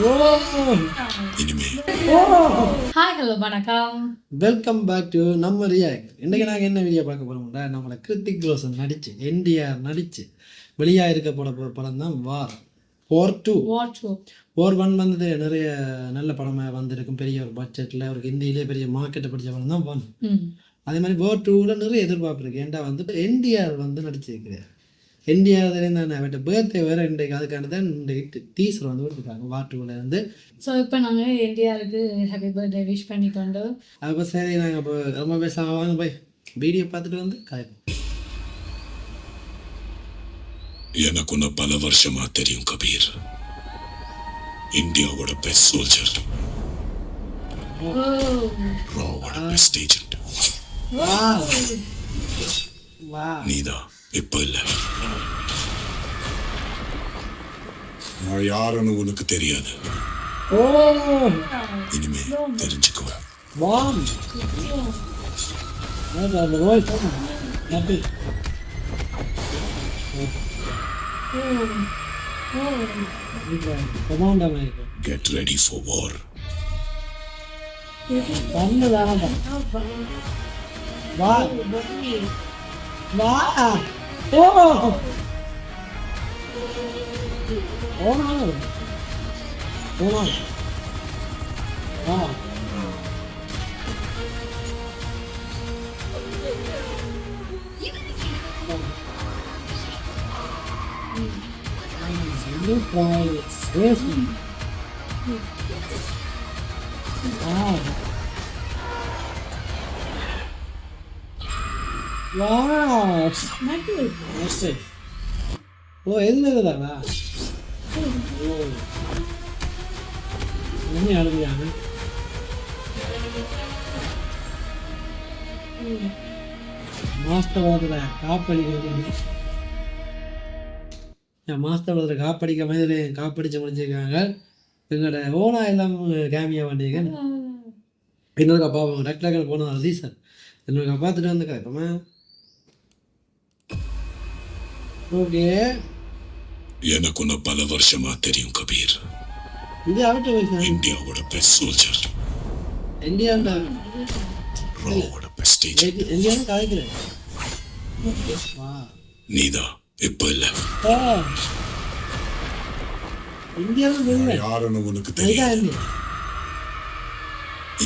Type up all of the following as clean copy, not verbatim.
ஓ இனிமே ஓ hi hello வணக்கம். Welcome back to நம்ம ரியாக்ட். இன்றைக்கி நாங்கள் என்ன வீடியோ பார்க்க போகிறோம்டா, நம்மளை கிருத்திக் ரோஷன் நடிச்சு என்டிஆர் நடிச்சு வெளியாக இருக்க படம் தான் வார். வாட் போர் 1 வந்தது, நிறைய நல்ல படமாக வந்திருக்கும், பெரிய ஒரு பட்ஜெட்டில் ஒரு ஹிந்தியிலே பெரிய மார்க்கெட்டை பிடிச்ச படம் தான் 1. அதே மாதிரி வார் 2ல் நிறைய எதிர்பார்ப்பு இருக்குது. ஏன்டா வந்து என்டிஆர் வந்து நடிச்சிருக்கிறார். என்டிஆர் தான் அவட்ட பேர்த்டே வேறு இன்றைக்கு, அதுக்கான தான் இன்றைக்கு டீசர் வந்து கொடுத்துருக்காங்க வார் 2லேருந்து. ஸோ இப்போ நாங்கள் என்டிஆருக்கு ஹாப்பி பர்த்டே விஷ் பண்ணிக்கொண்டு அப்போ சரி, நாங்கள் இப்போ ரொம்ப பேசாம போய் வீடியோ பார்த்துட்டு வந்து காய்ப்போம். எனக்கு உன்னை பல வருஷமா தெரியும் கபீர். இந்தியாவோட பெஸ்ட் சோல்ஜர், ராவோட பெஸ்ட் ஏஜென்ட் வா நீதான். இப்ப இல்ல, நான் யாருன்னு உனக்கு தெரியாது. ஓ இனிமே தெரிஞ்சுக்குவேன். வாம் அந்த வாய்ஸ் ஹாப்பி. கமாண்டா Mike get ready for war. பண்ணு தானடா. வா வா ஓ ஓ ஓ ஆ look like this. Wow. Wow. Nice. ஓ எதுலதானா? ஓ என்ன அழுகுறாங்க? மாஸ்டர் காப்படிக்கிறது. மாஸ்டர் காப்படிக்க மாதிரி காப்படிச்சு முடிச்சிருக்காங்க. எங்களோட ஓனா எல்லாம் கேமியா பண்ணிங்க. இன்னொருக்கா பார்ப்போம். டாக்டர் போனோம் ரீசன் இன்னொருக்கா பார்த்துட்டு வந்துக்கா. இப்போமா ஓகே, எனக்கு உன்னை பல வருஷமா தெரியும் கபீர். இது அவுட் வயசு. இந்தியாவோட பெஸ்ட் சோல்ஜர், இந்தியாண்டா ராவோட பெஸ்ட் ஏஜென்ட் இந்தியான்னு கலைக்கிறேன். வா நீதான். இப்ப இல்ல, இந்தியாவும் இல்லை. யாருன்னு உனக்கு இதுதான் தெரியாது. இந்தியா.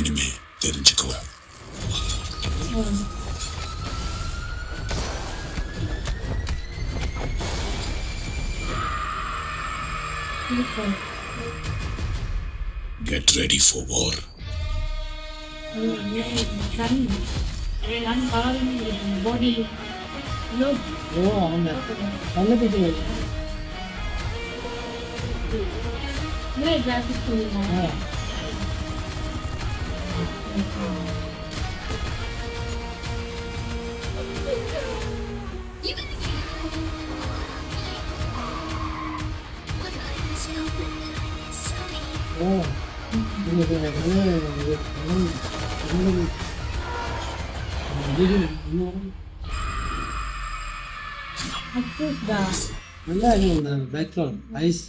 இனிமே தெரிஞ்சுக்குவேன். கெட் ரெடி ஃபார் வார். பாடி ஓ அவங்க நல்ல பேச்சு. கிராஃபிக்ஸ் சொல்லுவாங்க. ஓ நல்லா இருக்கு பேக்ரவுண்ட் ஐஸ்.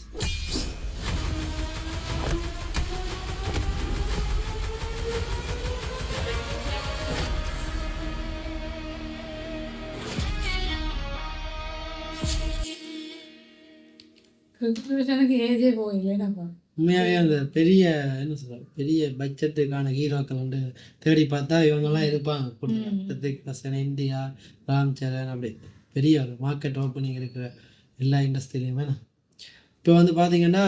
எனக்கு ஏஜே போயில்லைனாப்பா. உண்மையாகவே அந்த பெரிய என்ன சொல்கிறது, பெரிய பட்ஜெட்டுக்கான ஹீரோக்கள் வந்து தேடி பார்த்தா இவங்கெல்லாம் இருப்பாங்க. ரித்திக் ரோஷன், இந்தியா, ராம் சரண், அப்படி பெரிய ஒரு மார்க்கெட் ஓப்பனிங் இருக்கிற எல்லா இண்டஸ்ட்ரியிலையுமே. இப்போ வந்து பார்த்தீங்கன்னா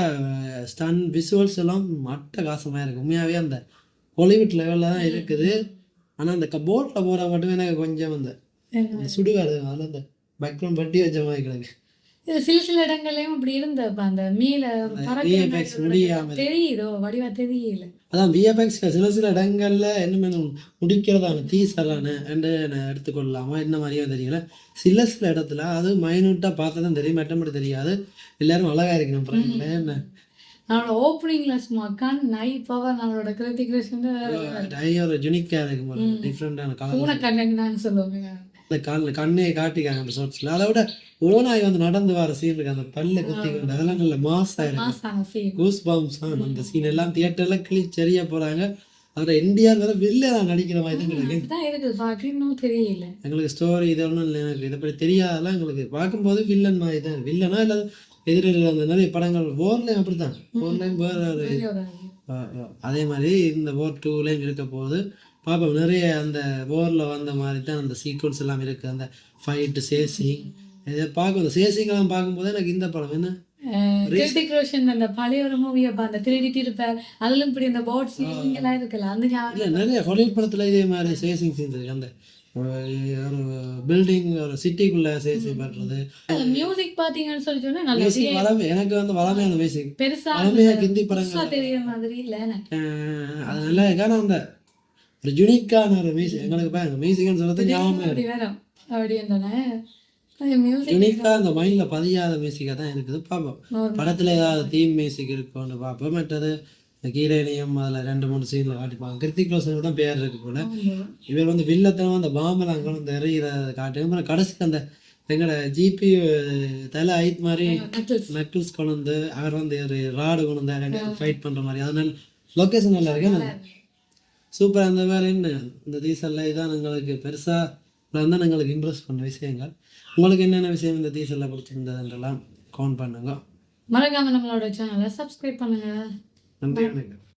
ஸ்டன் விஷுவல்ஸ் எல்லாம் அட்டகாசமாக இருக்குது. உண்மையாகவே அந்த ஹாலிவுட் லெவலில் தான் இருக்குது. ஆனால் அந்த போட்டில் போகிற மட்டுமே எனக்கு கொஞ்சம் அந்த சுடுகாடு அதில் அந்த பேக்ரவுண்ட் பட்டி வச்ச மாதிரி கிடக்கு. இது சில இடங்கள்லயும் அப்படி இருந்தப்ப அந்த மீள தெரியுதோ வடிவா தெரியல. அதான் விஎஃப்எக்ஸ் சில இடங்கள்ல என்ன முடிக்கிறதான டீசரான எடுத்துக்கொள்ளலாமா என்ன மாதிரியும் தெரியல. சில இடத்துல அது மைனூட்டா பார்த்தா தான் தெரியும், மற்றபடி தெரியாது. எல்லாரும் அழகா இருக்கணும். என்ன நம்மளோட ஓப்பனிங்ல சும்மா கண் நைட் பவர் நம்மளோட கிருத்திக் ரோஷன் ஒரு யூனிக்கா இருக்கும், டிஃப்ரெண்டான கலர் கண்ணு சொல்லுவாங்க. அந்த கண்ணையை காட்டிக்காங்க அந்த ஷார்ட்ஸில். அதை விட ஓனாய் வந்து நடந்து வர சீன் இருக்கு, அந்த பல்ல குத்தி கொண்டு அதெல்லாம் நல்ல மாசாக இருக்கு. மாசான scene. கூஸ் பாம்ஸ் அந்த சீன் எல்லாம் தியேட்டரில் கிழிச்செறிய போகிறாங்க. அதில் என்டிஆர் வேற வெளில நடிக்கிற மாதிரி தான் எனக்கு அப்படிதான் இருக்குது பார்க்க, இன்னும் தெரியல. எங்களுக்கு ஸ்டோரி இது ஒன்றும் இல்லை, எனக்கு இதை பற்றி தெரியாதெல்லாம். எங்களுக்கு பார்க்கும்போது வில்லன் மாதிரி தான் வில்லனா இல்லை எதிரில் அந்த நிறைய படங்கள் போர்லேயும் அப்படி தான். போர்லேயும் வேறு ஒரு அதே மாதிரி இந்த போர் 2லேயும் இருக்க போது பார்ப்போம். நிறைய அந்த போரில் வந்த மாதிரி தான் அந்த சீக்வன்ஸ் எல்லாம் இருக்குது. அந்த ஃபைட்டு சேசிங் இதை பார்க்கும், அந்த சேசிங்கெல்லாம் பார்க்கும்போது எனக்கு இந்த படம் என்ன கிருத்திக் ரோஷன் அந்த பழைய ஒரு மூவி அப்ப அந்த திருடிட்டு இருப்பார், அதுல இப்படி அந்த போட் சீனிங் எல்லாம் இருக்குல்ல, அந்த ஞாபகம். இல்லை நிறைய ஹாலிவுட் படத்தில் இதே மாதிரி சேசிங் சீன்ஸ் இருக்குது. அந்த ஒரு பில்டிங் ஒரு சிட்டிக்குள்ளே சேசிங் பண்ணுறது. மியூசிக் பாத்தீங்கன்னு சொல்லி சொன்னா நல்ல மியூசிக் வளமை எனக்கு வந்து வளமையான மியூசிக் பெருசா வளமையாக ஹிந்தி புதுசா படங்கள் தெரியற மாதிரி இல்ல. அது நல்லா இருக்கான அந்த ஒரு யூனிக்கான ஒரு மியூசிக் எங்களுக்கு பாருங்க. மியூசிக்னு சொல்கிறது ஞாபகம் அப்படி வரும் அப்படி என்னன்னா மியூசிக் யூனிக்காக அந்த மைண்டில் பதியாத மியூசிக்காக தான் இருக்குது. பார்ப்போம் படத்தில் ஏதாவது தீம் மியூசிக் இருக்குன்னு பார்ப்போம். மற்றது இந்த கீரேனியம் அதில் 2-3 சீனில் காட்டிப்பாங்க. கிருத்திக் ரோஷனுக்கு தான் பேர் இருக்கு போல. இவர் வந்து வில்லத்தனம் அந்த பாம்பில் அங்கே வந்து எறிகிறத காட்டுங்க. அப்புறம் கடைசிக்கு அந்த எங்களோட ஜிபி தலை ஐத் மாதிரி நக்கிள்ஸ் கொண்டு வந்து அவர் வந்து ஒரு ராடு கொண்டு வந்து ரெண்டு ஃபைட் பண்ணுற மாதிரி அதனால லொக்கேஷன் நல்லா இருக்கு. சூப்பராக அந்த வேறு என்ன இந்த டீசலில் இதான் எங்களுக்கு பெருசாக தான் எங்களுக்கு இம்ப்ரெஸ் பண்ண விஷயங்கள். உங்களுக்கு என்னென்ன விஷயம் இந்த டீசலில் பிடிச்சிருந்ததுன்றெல்லாம் கவுண்ட் பண்ணுங்க. மறக்காம நம்மளோட சேனலை சப்ஸ்கிரைப் பண்ணுங்க. நன்றி.